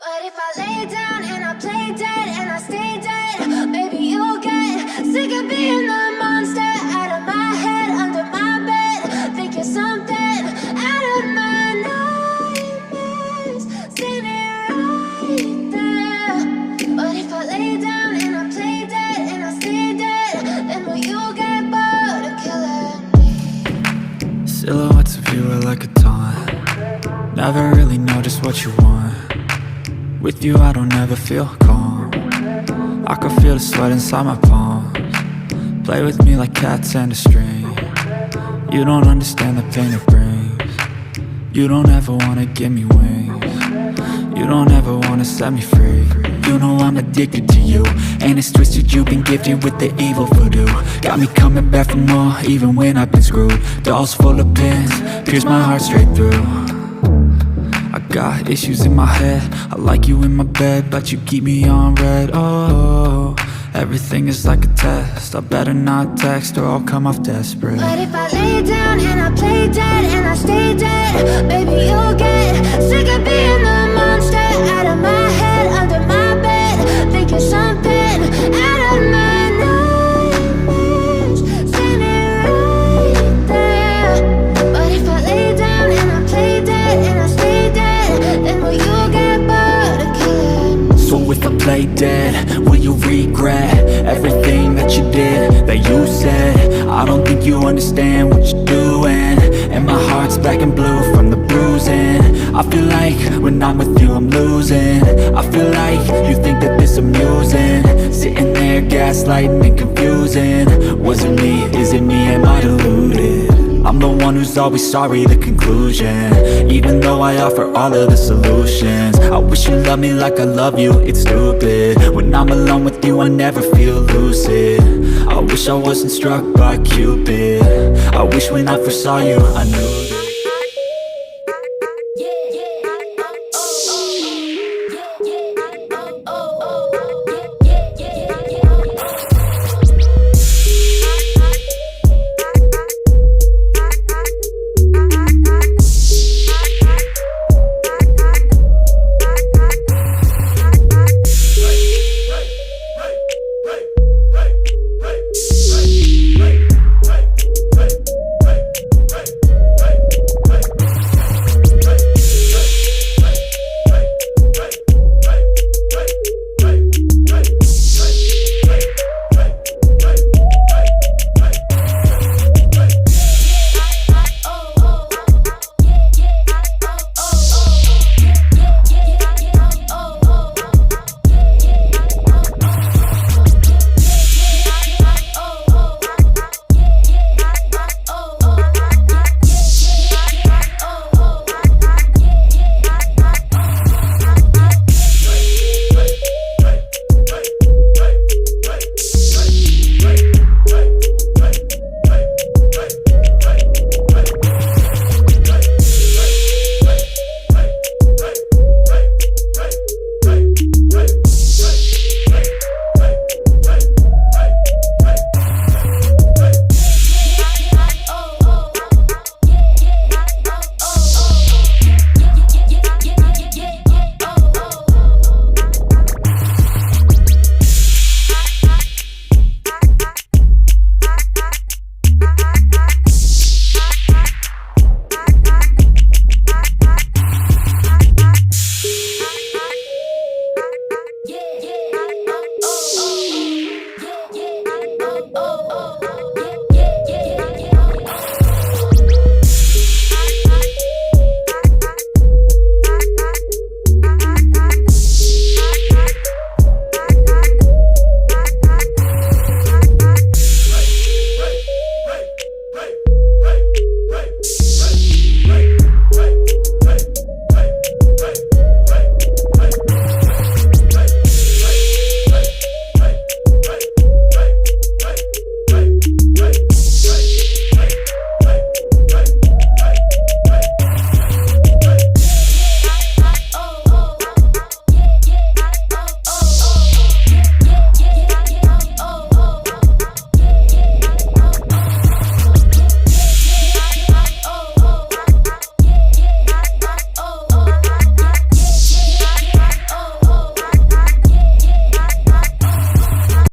But if I lay down and I play dead and I stay dead, baby, you'll get sick of being the monster out of my head, under my bed, thinking something out of my nightmares, standing right there. But if I lay down and I play dead and I stay dead, then will you get bored of killing me? Silhouettes of you are like a taunt. Never really know just what you want. With you I don't ever feel calm. I can feel the sweat inside my palms. Play with me like cats and a string. You don't understand the pain it brings. You don't ever wanna give me wings. You don't ever wanna set me free. You know I'm addicted to you, and it's twisted, you've been gifted with the evil voodoo. Got me coming back for more, even when I've been screwed. Dolls full of pins, pierce my heart straight through. I got issues in my head, I like you in my bed, but you keep me on red. Oh, everything is like a test, I better not text or I'll come off desperate. But if I lay down and I play dead and I stay dead, baby, you'll get sick of being the monster out of my head, under my bed, thinking something out of my nightmares, standing right there. But if I lay down and I play dead and I stay dead, then will you get bored of killing me? So if I play dead, will you regret everything that you did, that you said? I don't think you understand what you're doing, and my heart's black and blue from the bruising. I feel like when I'm with you I'm losing. I feel like you think that this amusing, sitting there gaslighting and confusing. Was it me? Is it me? Am I deluded? I'm the one who's always sorry, the conclusion, even though I offer all of the solutions. I wish you loved me like I love you, it's stupid. When I'm alone with you I never feel lucid. I wish I wasn't struck by Cupid. I wish when I first saw you I knew